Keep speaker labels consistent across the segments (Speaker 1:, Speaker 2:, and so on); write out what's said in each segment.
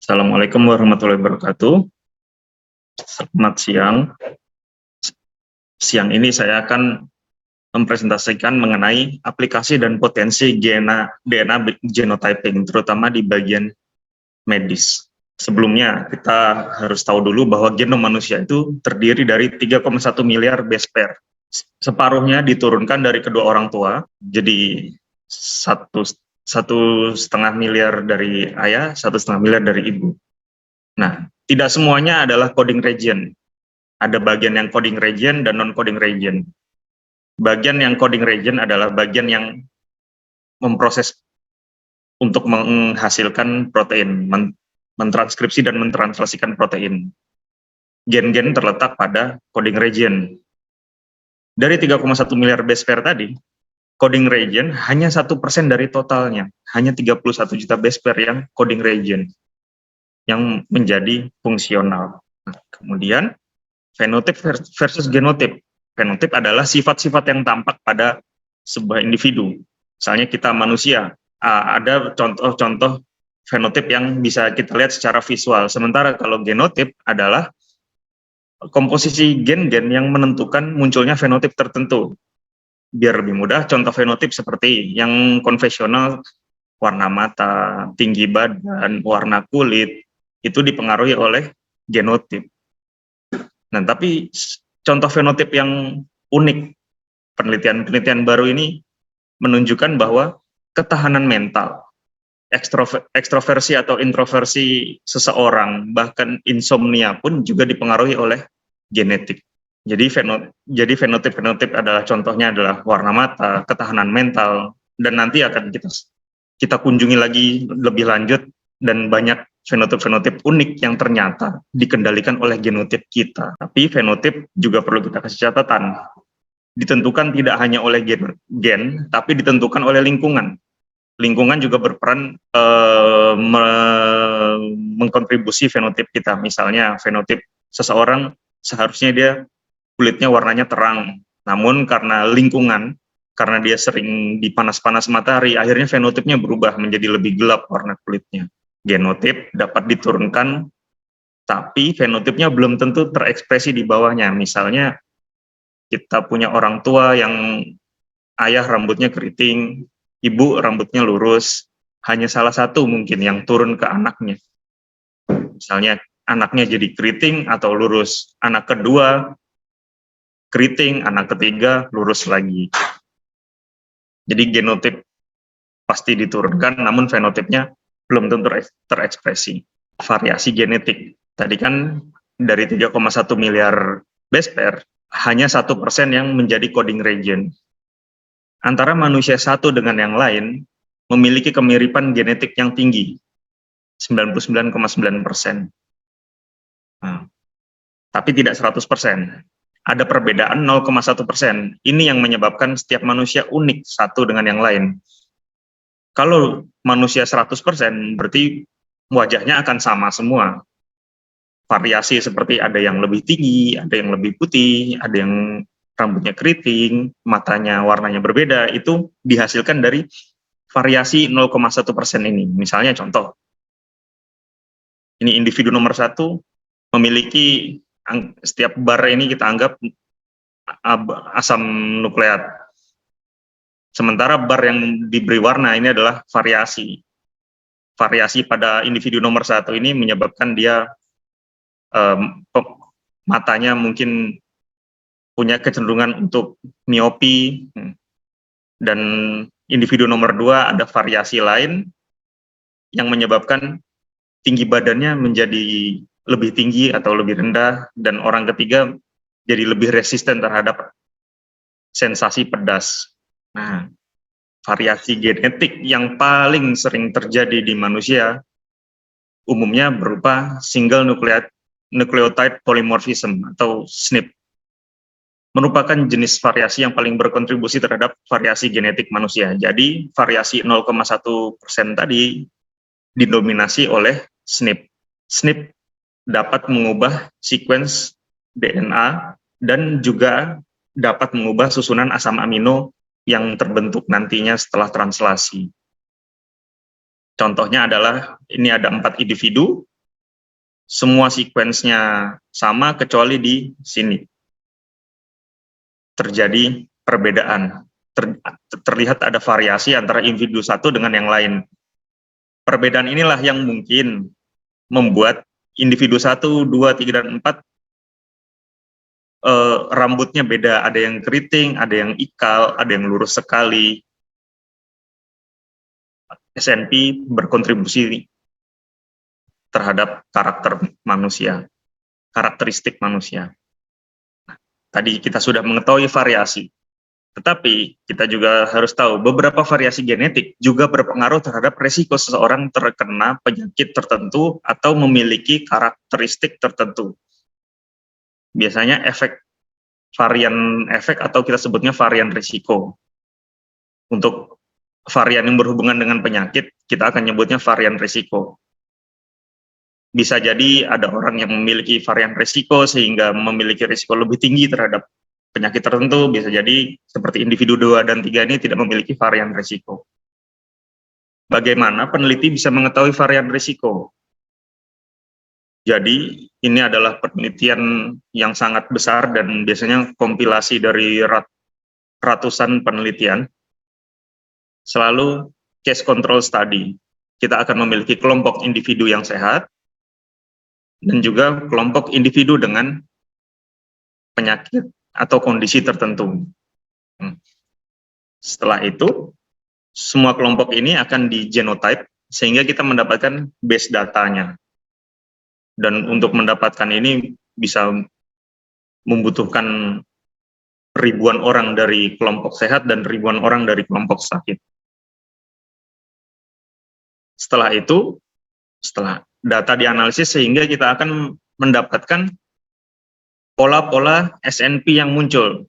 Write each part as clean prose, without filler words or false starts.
Speaker 1: Assalamualaikum warahmatullahi wabarakatuh. Selamat siang. Siang ini saya akan mempresentasikan mengenai aplikasi dan potensi DNA genotyping, terutama di bagian medis. Sebelumnya, kita harus tahu dulu bahwa genom manusia itu terdiri dari 3,1 miliar base pair. Separuhnya diturunkan dari kedua orang tua, jadi 1,5 miliar dari ayah, 1,5 miliar dari ibu. Nah, tidak semuanya adalah coding region. Ada bagian yang coding region dan non-coding region. Bagian yang coding region adalah bagian yang memproses untuk menghasilkan protein, mentranskripsi dan mentranslasikan protein. Gen-gen terletak pada coding region. Dari 3,1 miliar base pair tadi, coding region hanya 1% dari totalnya. Hanya 31 juta base pair yang coding region, yang menjadi fungsional. Nah, kemudian, fenotip versus genotip. Fenotip adalah sifat-sifat yang tampak pada sebuah individu. Misalnya kita manusia, ada contoh-contoh fenotip yang bisa kita lihat secara visual. Sementara kalau genotip adalah komposisi gen-gen yang menentukan munculnya fenotip tertentu. Biar lebih mudah, contoh fenotip seperti yang konvensional, warna mata, tinggi badan, warna kulit, itu dipengaruhi oleh genotip. Nah, tapi contoh fenotip yang unik, penelitian baru ini menunjukkan bahwa ketahanan mental, ekstroversi atau introversi seseorang, bahkan insomnia pun juga dipengaruhi oleh genetik. Jadi fenotip adalah contohnya adalah warna mata, ketahanan mental, dan nanti akan kita kunjungi lagi lebih lanjut, dan banyak fenotip-fenotip unik yang ternyata dikendalikan oleh genotip kita. Tapi fenotip juga perlu kita kasih catatan, ditentukan tidak hanya oleh gen, tapi ditentukan oleh lingkungan. Lingkungan juga berperan mengkontribusi fenotip kita. Misalnya fenotip seseorang seharusnya dia kulitnya warnanya terang, namun karena lingkungan, karena dia sering dipanas-panas matahari, akhirnya fenotipnya berubah menjadi lebih gelap warna kulitnya. Genotip dapat diturunkan, tapi fenotipnya belum tentu terekspresi di bawahnya. Misalnya kita punya orang tua yang ayah rambutnya keriting, ibu rambutnya lurus, hanya salah satu mungkin yang turun ke anaknya. Misalnya anaknya jadi keriting atau lurus, anak kedua keriting, anak ketiga lurus lagi. Jadi genotip pasti diturunkan, namun fenotipnya belum tentu terekspresi. Variasi genetik, tadi kan dari 3,1 miliar base pair, hanya 1% yang menjadi coding region. Antara manusia satu dengan yang lain memiliki kemiripan genetik yang tinggi, 99,9%. Nah, tapi tidak 100%. Ada perbedaan 0,1%. Ini yang menyebabkan setiap manusia unik satu dengan yang lain. Kalau manusia 100%, berarti wajahnya akan sama semua. Variasi seperti ada yang lebih tinggi, ada yang lebih putih, ada yang rambutnya keriting, matanya warnanya berbeda, itu dihasilkan dari variasi 0,1% ini. Misalnya contoh, ini individu nomor 1 memiliki, setiap bar ini kita anggap asam nukleat. Sementara bar yang diberi warna ini adalah variasi. Variasi pada individu nomor 1 ini menyebabkan dia matanya mungkin punya kecenderungan untuk miopi, dan individu nomor 2 ada variasi lain yang menyebabkan tinggi badannya menjadi lebih tinggi atau lebih rendah, dan orang ketiga jadi lebih resisten terhadap sensasi pedas. Nah, variasi genetik yang paling sering terjadi di manusia umumnya berupa single nucleotide polymorphism atau SNP. Merupakan jenis variasi yang paling berkontribusi terhadap variasi genetik manusia. Jadi variasi 0,1% tadi didominasi oleh SNP. SNP dapat mengubah sequence DNA dan juga dapat mengubah susunan asam amino yang terbentuk nantinya setelah translasi. Contohnya adalah, ini ada 4 individu, semua sekuensnya sama kecuali di sini terjadi perbedaan. Terlihat ada variasi antara individu satu dengan yang lain. Perbedaan inilah yang mungkin membuat individu 1, 2, 3, dan 4 rambutnya beda. Ada yang keriting, ada yang ikal, ada yang lurus sekali. SNP berkontribusi terhadap karakter manusia, karakteristik manusia. Tadi kita sudah mengetahui variasi, tetapi kita juga harus tahu beberapa variasi genetik juga berpengaruh terhadap resiko seseorang terkena penyakit tertentu atau memiliki karakteristik tertentu. Biasanya varian efek atau kita sebutnya varian risiko. Untuk varian yang berhubungan dengan penyakit, kita akan nyebutnya varian risiko. Bisa jadi ada orang yang memiliki varian risiko sehingga memiliki risiko lebih tinggi terhadap penyakit tertentu. Bisa jadi seperti individu 2 dan 3 ini tidak memiliki varian risiko. Bagaimana peneliti bisa mengetahui varian risiko? Jadi ini adalah penelitian yang sangat besar dan biasanya kompilasi dari ratusan penelitian. Selalu case control study. Kita akan memiliki kelompok individu yang sehat dan juga kelompok individu dengan penyakit atau kondisi tertentu. Setelah itu, semua kelompok ini akan di genotype sehingga kita mendapatkan base datanya. Dan untuk mendapatkan ini bisa membutuhkan ribuan orang dari kelompok sehat dan ribuan orang dari kelompok sakit. Setelah itu, setelah data dianalisis sehingga kita akan mendapatkan pola-pola SNP yang muncul.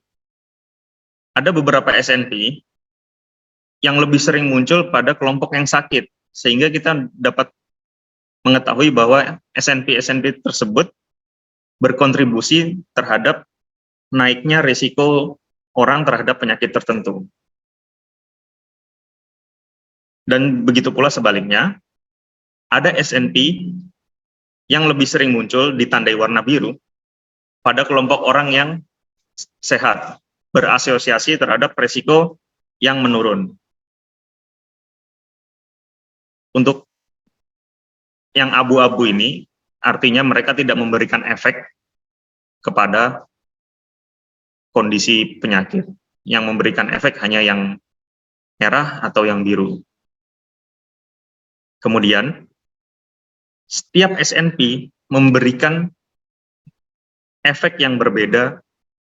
Speaker 1: Ada beberapa SNP yang lebih sering muncul pada kelompok yang sakit, sehingga kita dapat mengetahui bahwa SNP tersebut berkontribusi terhadap naiknya risiko orang terhadap penyakit tertentu. Dan begitu pula sebaliknya, ada SNP yang lebih sering muncul ditandai warna biru pada kelompok orang yang sehat, berasosiasi terhadap risiko yang menurun. Untuk yang abu-abu ini, artinya mereka tidak memberikan efek kepada kondisi penyakit. Yang memberikan efek hanya yang merah atau yang biru. Kemudian, setiap SNP memberikan efek yang berbeda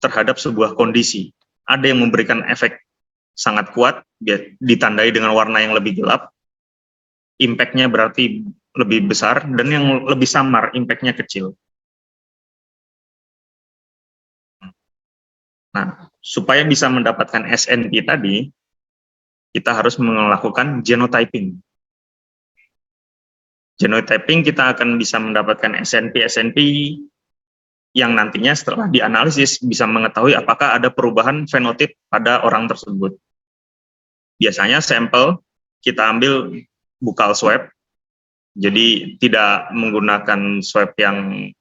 Speaker 1: terhadap sebuah kondisi. Ada yang memberikan efek sangat kuat, ditandai dengan warna yang lebih gelap, impact-nya berarti lebih besar, dan yang lebih samar, impact-nya kecil. Nah, supaya bisa mendapatkan SNP tadi, kita harus melakukan genotyping. Genotyping kita akan bisa mendapatkan SNP yang nantinya setelah dianalisis bisa mengetahui apakah ada perubahan fenotip pada orang tersebut. Biasanya sampel kita ambil buccal swab, jadi tidak menggunakan swab yang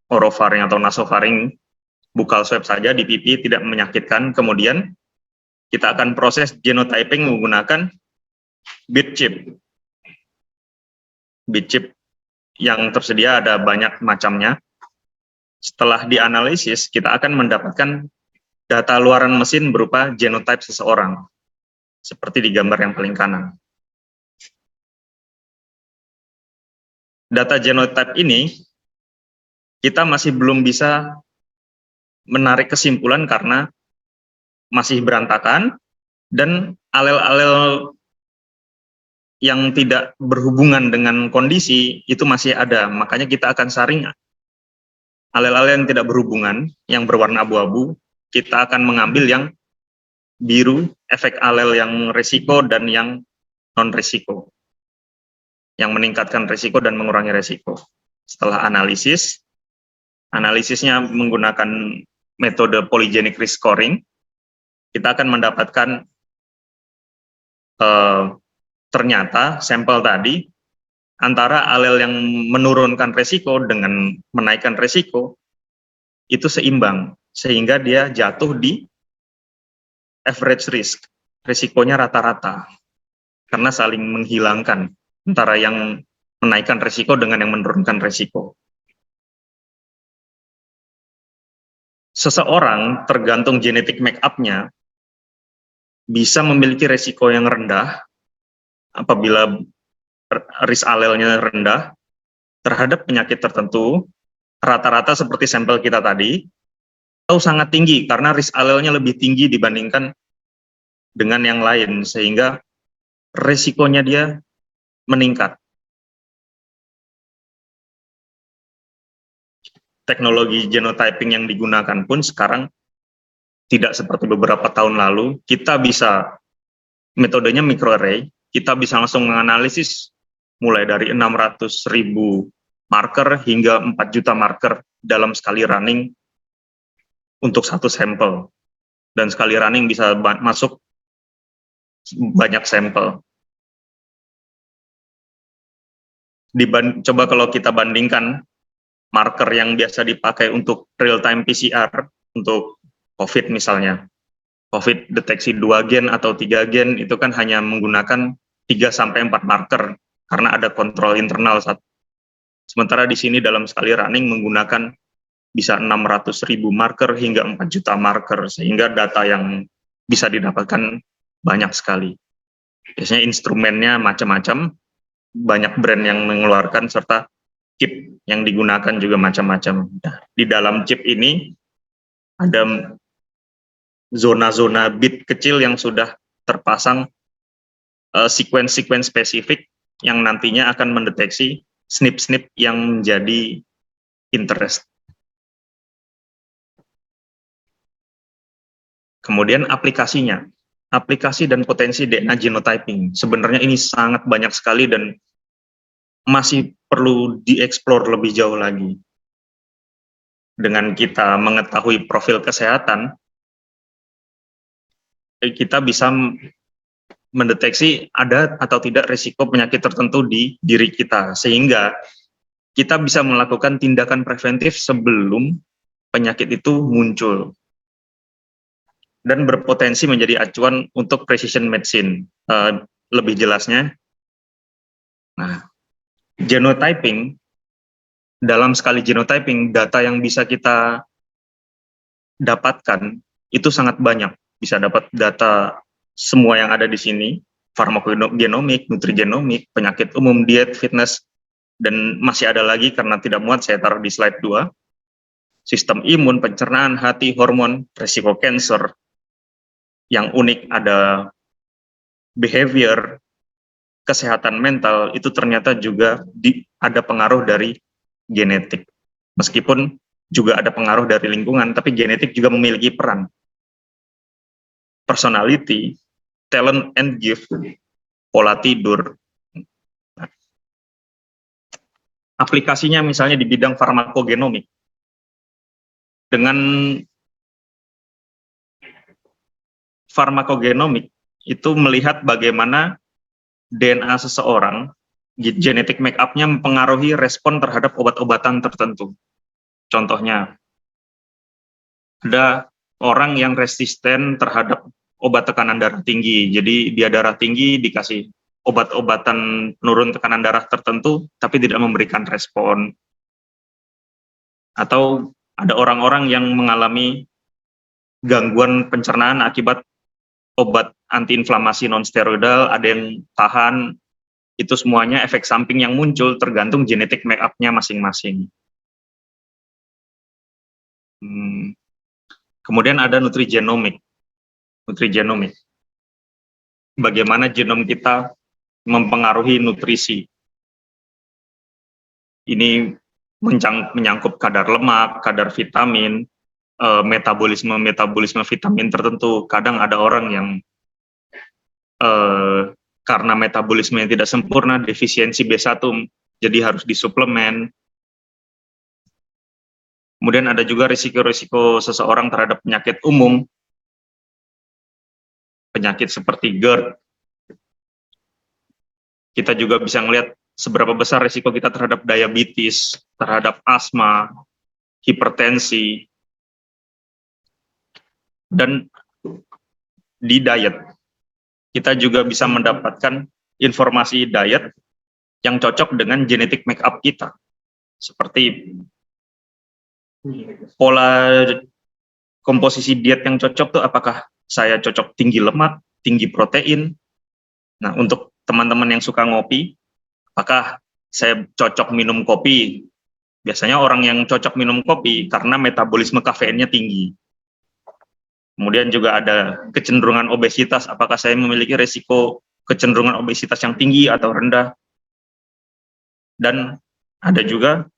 Speaker 1: orofaring atau nasofaring, buccal swab saja di pipi, tidak menyakitkan. Kemudian kita akan proses genotyping menggunakan bead chip. Bead chip yang tersedia ada banyak macamnya. Setelah dianalisis, kita akan mendapatkan data luaran mesin berupa genotype seseorang, seperti di gambar yang paling kanan. Data genotype ini, kita masih belum bisa menarik kesimpulan karena masih berantakan, dan alel-alel yang tidak berhubungan dengan kondisi itu masih ada. Makanya kita akan saring alel-alel yang tidak berhubungan, yang berwarna abu-abu, kita akan mengambil yang biru, efek alel yang risiko dan yang non-risiko, yang meningkatkan risiko dan mengurangi risiko. Setelah analisisnya menggunakan metode polygenic risk scoring, kita akan mendapatkan ternyata sampel tadi antara alel yang menurunkan resiko dengan menaikkan resiko itu seimbang, sehingga dia jatuh di average risk, resikonya rata-rata, karena saling menghilangkan antara yang menaikkan resiko dengan yang menurunkan resiko. Seseorang tergantung genetik make up-nya bisa memiliki resiko yang rendah apabila risk alelnya rendah terhadap penyakit tertentu, rata-rata seperti sampel kita tadi, atau sangat tinggi karena risk alelnya lebih tinggi dibandingkan dengan yang lain, sehingga resikonya dia meningkat. Teknologi genotyping yang digunakan pun sekarang tidak seperti beberapa tahun lalu. Kita bisa, metodenya microarray, kita bisa langsung menganalisis mulai dari 600.000 marker hingga 4 juta marker dalam sekali running untuk satu sampel. Dan sekali running bisa masuk banyak sampel. Coba kalau kita bandingkan marker yang biasa dipakai untuk real-time PCR, untuk COVID misalnya. COVID deteksi 2 gen atau 3 gen, itu kan hanya menggunakan 3-4 marker, karena ada kontrol internal. Sementara di sini dalam sekali running menggunakan bisa 600.000 marker hingga 4 juta marker, sehingga data yang bisa didapatkan banyak sekali. Biasanya instrumennya macam-macam, banyak brand yang mengeluarkan, serta chip yang digunakan juga macam-macam. Nah, di dalam chip ini ada zona-zona bit kecil yang sudah terpasang sequence-sequence spesifik yang nantinya akan mendeteksi SNP-SNP yang menjadi interest. Kemudian aplikasinya, aplikasi dan potensi DNA genotyping. Sebenarnya ini sangat banyak sekali dan masih perlu dieksplor lebih jauh lagi. Dengan kita mengetahui profil kesehatan, kita bisa mendeteksi ada atau tidak risiko penyakit tertentu di diri kita, sehingga kita bisa melakukan tindakan preventif sebelum penyakit itu muncul dan berpotensi menjadi acuan untuk precision medicine. Lebih jelasnya, nah, genotyping, dalam sekali genotyping, data yang bisa kita dapatkan itu sangat banyak. Bisa dapat data semua yang ada di sini, farmakogenomik, nutrigenomik, penyakit umum, diet, fitness, dan masih ada lagi karena tidak muat saya taruh di slide 2. Sistem imun, pencernaan, hati, hormon, resiko kanker. Yang unik ada behavior, kesehatan mental, itu ternyata juga ada pengaruh dari genetik. Meskipun juga ada pengaruh dari lingkungan, tapi genetik juga memiliki peran. Personality, talent and gift, pola tidur. Aplikasinya misalnya di bidang farmakogenomik. Dengan farmakogenomik itu melihat bagaimana DNA seseorang, genetic make up-nya mempengaruhi respon terhadap obat-obatan tertentu. Contohnya, ada orang yang resisten terhadap obat tekanan darah tinggi. Jadi dia darah tinggi dikasih obat-obatan penurun tekanan darah tertentu, tapi tidak memberikan respon. Atau ada orang-orang yang mengalami gangguan pencernaan akibat obat antiinflamasi non-steroidal, ada yang tahan. Itu semuanya efek samping yang muncul tergantung genetic make up-nya masing-masing. Kemudian ada nutrigenomik. Bagaimana genom kita mempengaruhi nutrisi. Ini menyangkut kadar lemak, kadar vitamin, metabolisme vitamin tertentu. Kadang ada orang yang karena metabolisme yang tidak sempurna, defisiensi B1, jadi harus disuplemen. Kemudian ada juga risiko-risiko seseorang terhadap penyakit umum, penyakit seperti GERD. Kita juga bisa melihat seberapa besar risiko kita terhadap diabetes, terhadap asma, hipertensi, dan di diet. Kita juga bisa mendapatkan informasi diet yang cocok dengan genetik makeup kita. Seperti pola komposisi diet yang cocok tuh apakah saya cocok tinggi lemak, tinggi protein. Nah, untuk teman-teman yang suka ngopi, apakah saya cocok minum kopi? Biasanya orang yang cocok minum kopi karena metabolisme kafeinnya tinggi. Kemudian juga ada kecenderungan obesitas, apakah saya memiliki resiko kecenderungan obesitas yang tinggi atau rendah. Dan ada juga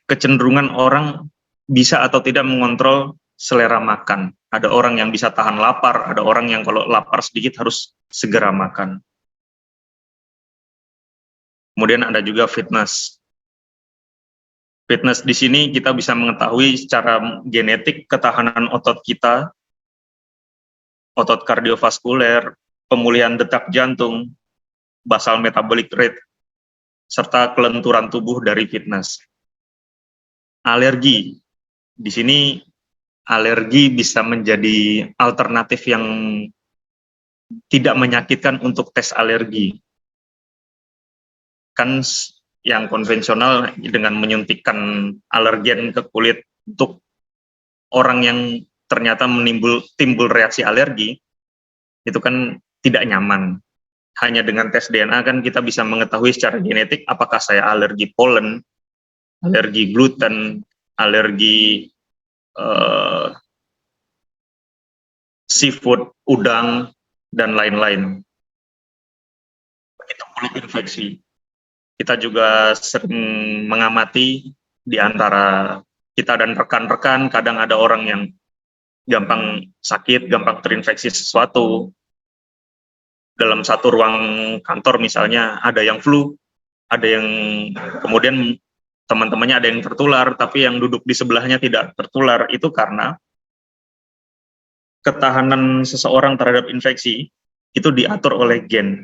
Speaker 1: kecenderungan orang bisa atau tidak mengontrol selera makan. Ada orang yang bisa tahan lapar, ada orang yang kalau lapar sedikit harus segera makan. Kemudian ada juga fitness. Fitness di sini kita bisa mengetahui secara genetik ketahanan otot kita, otot kardiovaskuler, pemulihan detak jantung, basal metabolic rate, serta kelenturan tubuh dari fitness. Alergi. Di sini alergi bisa menjadi alternatif yang tidak menyakitkan untuk tes alergi. Kan yang konvensional dengan menyuntikkan alergen ke kulit untuk orang yang ternyata timbul reaksi alergi, itu kan tidak nyaman. Hanya dengan tes DNA kan kita bisa mengetahui secara genetik apakah saya alergi polen, alergi gluten, alergi seafood, udang, dan lain-lain. Begitu pula infeksi. Kita juga sering mengamati di antara kita dan rekan-rekan, kadang ada orang yang gampang sakit, gampang terinfeksi sesuatu. Dalam satu ruang kantor misalnya, ada yang flu, ada yang kemudian teman-temannya ada yang tertular, tapi yang duduk di sebelahnya tidak tertular. Itu karena ketahanan seseorang terhadap infeksi itu diatur oleh gen.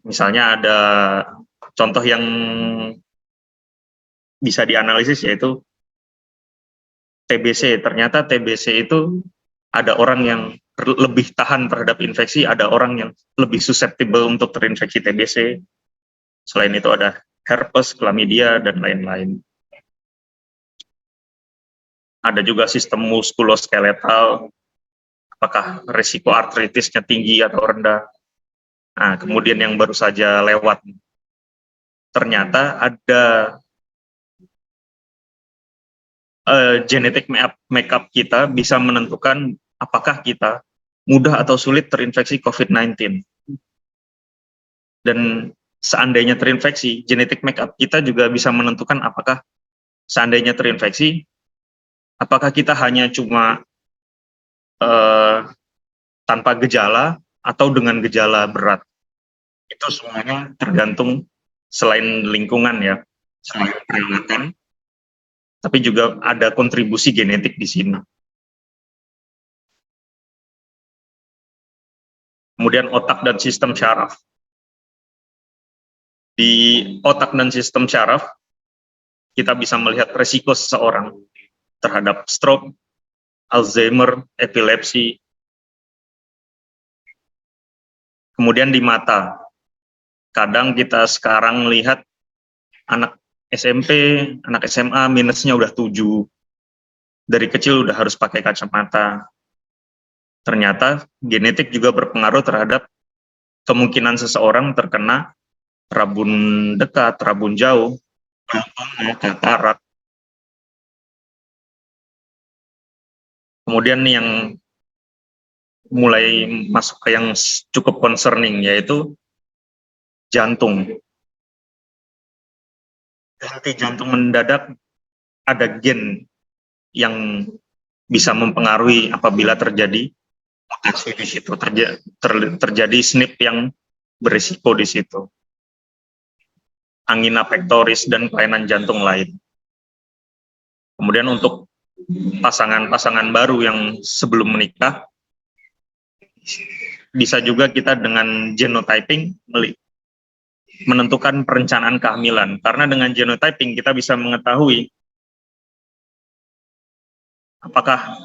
Speaker 1: Misalnya ada contoh yang bisa dianalisis yaitu TBC. Ternyata TBC itu ada orang yang lebih tahan terhadap infeksi, ada orang yang lebih susceptible untuk terinfeksi TBC. Selain itu ada herpes, chlamydia, dan lain-lain. Ada juga sistem muskuloskeletal, apakah risiko artritisnya tinggi atau rendah. Nah, kemudian yang baru saja lewat, ternyata ada genetik makeup kita bisa menentukan apakah kita mudah atau sulit terinfeksi COVID-19. Dan seandainya terinfeksi, genetik makeup kita juga bisa menentukan apakah seandainya terinfeksi, apakah kita hanya cuma tanpa gejala atau dengan gejala berat. Itu semuanya tergantung selain lingkungan ya, selain perawatan, tapi juga ada kontribusi genetik di sini. Kemudian otak dan sistem syaraf. Di otak dan sistem syaraf, kita bisa melihat resiko seseorang terhadap stroke, Alzheimer, epilepsi. Kemudian di mata, kadang kita sekarang lihat anak SMP, anak SMA minusnya udah 7. Dari kecil udah harus pakai kacamata. Ternyata genetik juga berpengaruh terhadap kemungkinan seseorang terkena rabun dekat, rabun jauh, katarak. Kemudian yang mulai masuk ke yang cukup concerning, yaitu jantung. Henti jantung mendadak, ada gen yang bisa mempengaruhi apabila terjadi mutasi di situ, terjadi SNP yang berisiko di situ. Angina pectoris dan kelainan jantung lain. Kemudian untuk pasangan-pasangan baru yang sebelum menikah, bisa juga kita dengan genotyping menentukan perencanaan kehamilan. Karena dengan genotyping kita bisa mengetahui apakah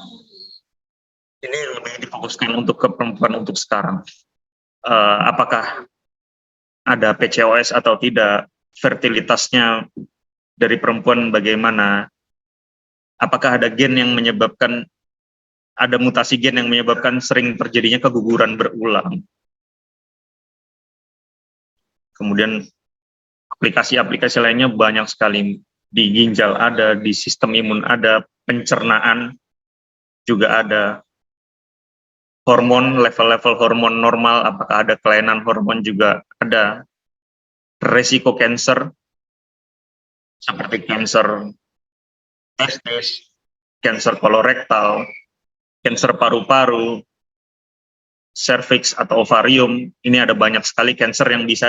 Speaker 1: ini lebih difokuskan untuk ke perempuan untuk sekarang. Apakah ada PCOS atau tidak, fertilitasnya dari perempuan bagaimana, apakah ada gen yang menyebabkan, ada mutasi gen yang menyebabkan sering terjadinya keguguran berulang. Kemudian aplikasi-aplikasi lainnya banyak sekali, di ginjal ada, di sistem imun ada, pencernaan juga ada, hormon, level-level hormon normal, apakah ada kelainan hormon juga ada, resiko kanker, seperti kanker testis, kanker kolorektal, kanker paru-paru, serviks atau ovarium. Ini ada banyak sekali kanker yang bisa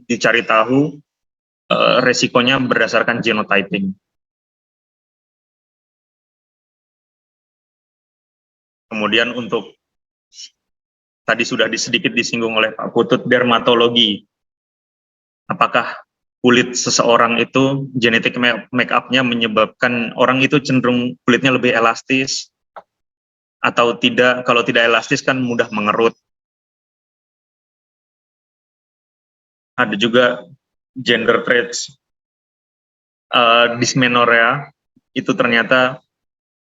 Speaker 1: dicari tahu resikonya berdasarkan genotyping. Kemudian untuk tadi sudah sedikit disinggung oleh Pak Putut, dermatologi. Apakah kulit seseorang itu genetik make up-nya menyebabkan orang itu cenderung kulitnya lebih elastis atau tidak? Kalau tidak elastis kan mudah mengerut. Ada juga gender traits, dysmenorrhea, itu ternyata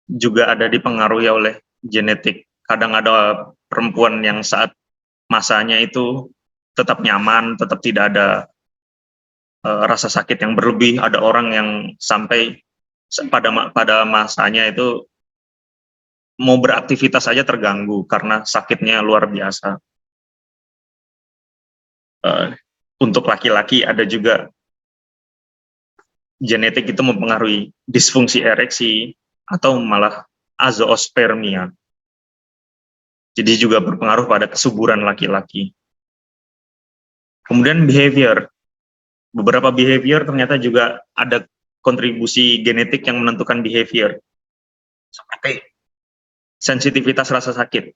Speaker 1: juga ada dipengaruhi oleh genetik. Kadang ada perempuan yang saat masanya itu tetap nyaman, tetap tidak ada rasa sakit yang berlebih. Ada orang yang sampai pada masanya itu mau beraktivitas saja terganggu karena sakitnya luar biasa. Untuk laki-laki ada juga genetik itu mempengaruhi disfungsi ereksi atau malah azoospermia. Jadi juga berpengaruh pada kesuburan laki-laki. Kemudian behavior. Beberapa behavior ternyata juga ada kontribusi genetik yang menentukan behavior. Seperti sensitivitas rasa sakit.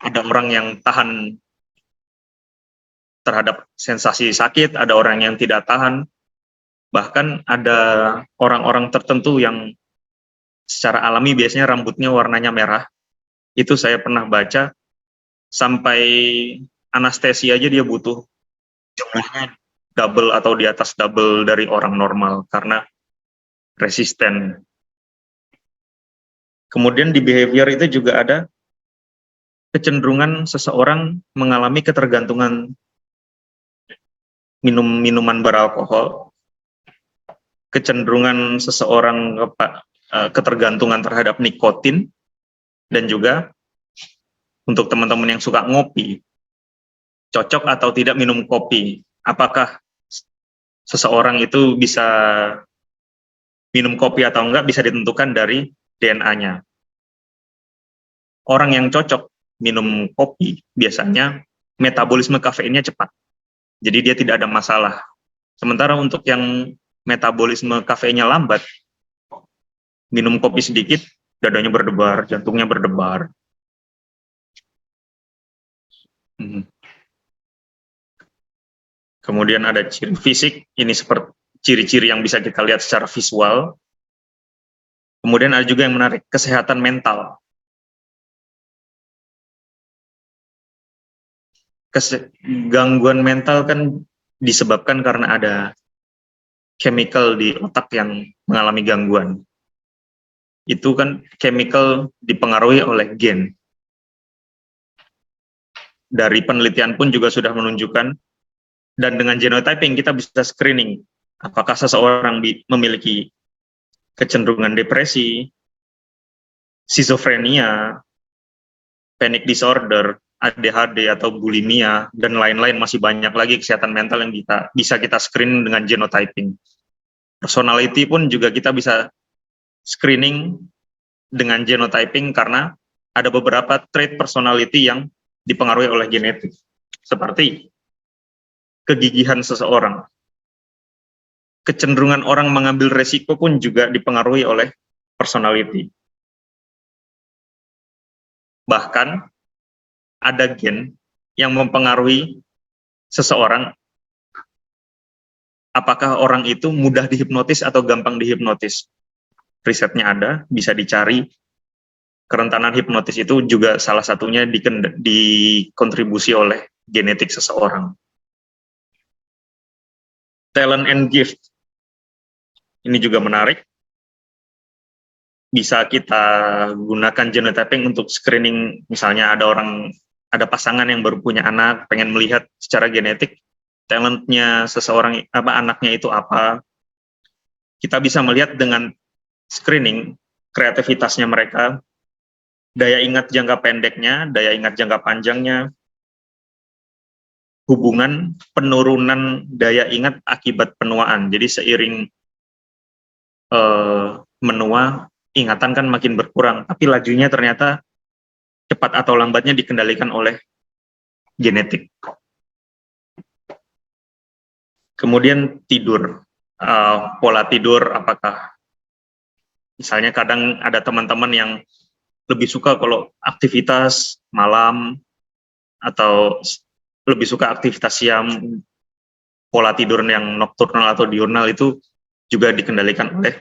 Speaker 1: Ada orang yang tahan terhadap sensasi sakit, ada orang yang tidak tahan. Bahkan ada orang-orang tertentu yang secara alami biasanya rambutnya warnanya merah. Itu saya pernah baca, sampai anestesi aja dia butuh jumlahnya double atau di atas double dari orang normal karena resisten. Kemudian di behavior itu juga ada kecenderungan seseorang mengalami ketergantungan minuman beralkohol, kecenderungan seseorang ketergantungan terhadap nikotin, dan juga untuk teman-teman yang suka ngopi, cocok atau tidak minum kopi. Apakah seseorang itu bisa minum kopi atau enggak bisa ditentukan dari DNA-nya. Orang yang cocok minum kopi biasanya metabolisme kafeinnya cepat. Jadi dia tidak ada masalah. Sementara untuk yang metabolisme kafeinnya lambat, minum kopi sedikit, dadanya berdebar, jantungnya berdebar. Kemudian ada ciri fisik, ini seperti ciri-ciri yang bisa kita lihat secara visual. Kemudian ada juga yang menarik, kesehatan mental. Gangguan mental kan disebabkan karena ada chemical di otak yang mengalami gangguan. Itu kan chemical dipengaruhi oleh gen. Dari penelitian pun juga sudah menunjukkan, dan dengan genotyping kita bisa screening apakah seseorang memiliki kecenderungan depresi, schizophrenia, panic disorder, ADHD atau bulimia, dan lain-lain. Masih banyak lagi kesehatan mental yang bisa kita screen dengan genotyping. Personality pun juga kita bisa screening dengan genotyping karena ada beberapa trait personality yang dipengaruhi oleh genetik. Seperti kegigihan seseorang. Kecenderungan orang mengambil resiko pun juga dipengaruhi oleh personality. Bahkan ada gen yang mempengaruhi seseorang, apakah orang itu mudah dihipnotis atau gampang dihipnotis. Risetnya ada, bisa dicari. Kerentanan hipnotis itu juga salah satunya dikontribusi oleh genetik seseorang. Talent and gift. Ini juga menarik. Bisa kita gunakan genotyping untuk screening, misalnya ada pasangan yang baru punya anak, pengen melihat secara genetik talentnya seseorang, anaknya itu apa. Kita bisa melihat dengan screening kreativitasnya mereka, daya ingat jangka pendeknya, daya ingat jangka panjangnya, hubungan penurunan daya ingat akibat penuaan. Jadi seiring menua, ingatan kan makin berkurang, tapi lajunya ternyata cepat atau lambatnya dikendalikan oleh genetik. Kemudian tidur, pola tidur, apakah misalnya kadang ada teman-teman yang lebih suka kalau aktivitas malam atau lebih suka aktivitas siang, pola tidur yang nokturnal atau diurnal itu juga dikendalikan oleh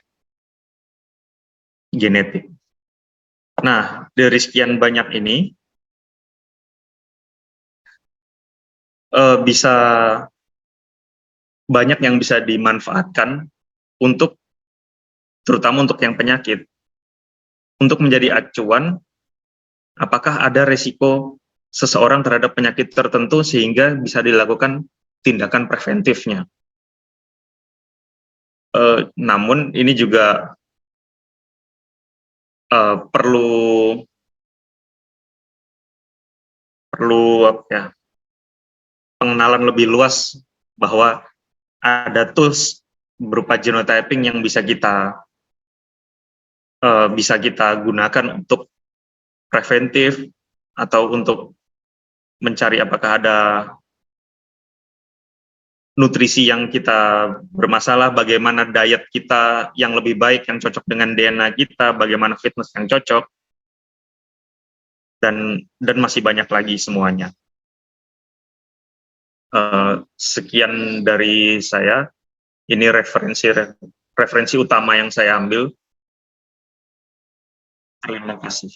Speaker 1: genetik. Nah, dari sekian banyak ini bisa banyak yang bisa dimanfaatkan untuk, terutama untuk yang penyakit, untuk menjadi acuan apakah ada resiko seseorang terhadap penyakit tertentu sehingga bisa dilakukan tindakan preventifnya. Namun ini juga perlu pengenalan lebih luas bahwa ada tools berupa genotyping yang bisa kita gunakan untuk preventif atau untuk mencari apakah ada nutrisi yang kita bermasalah, bagaimana diet kita yang lebih baik, yang cocok dengan DNA kita, bagaimana fitness yang cocok, dan masih banyak lagi semuanya. Sekian dari saya, ini referensi utama yang saya ambil. Terima kasih.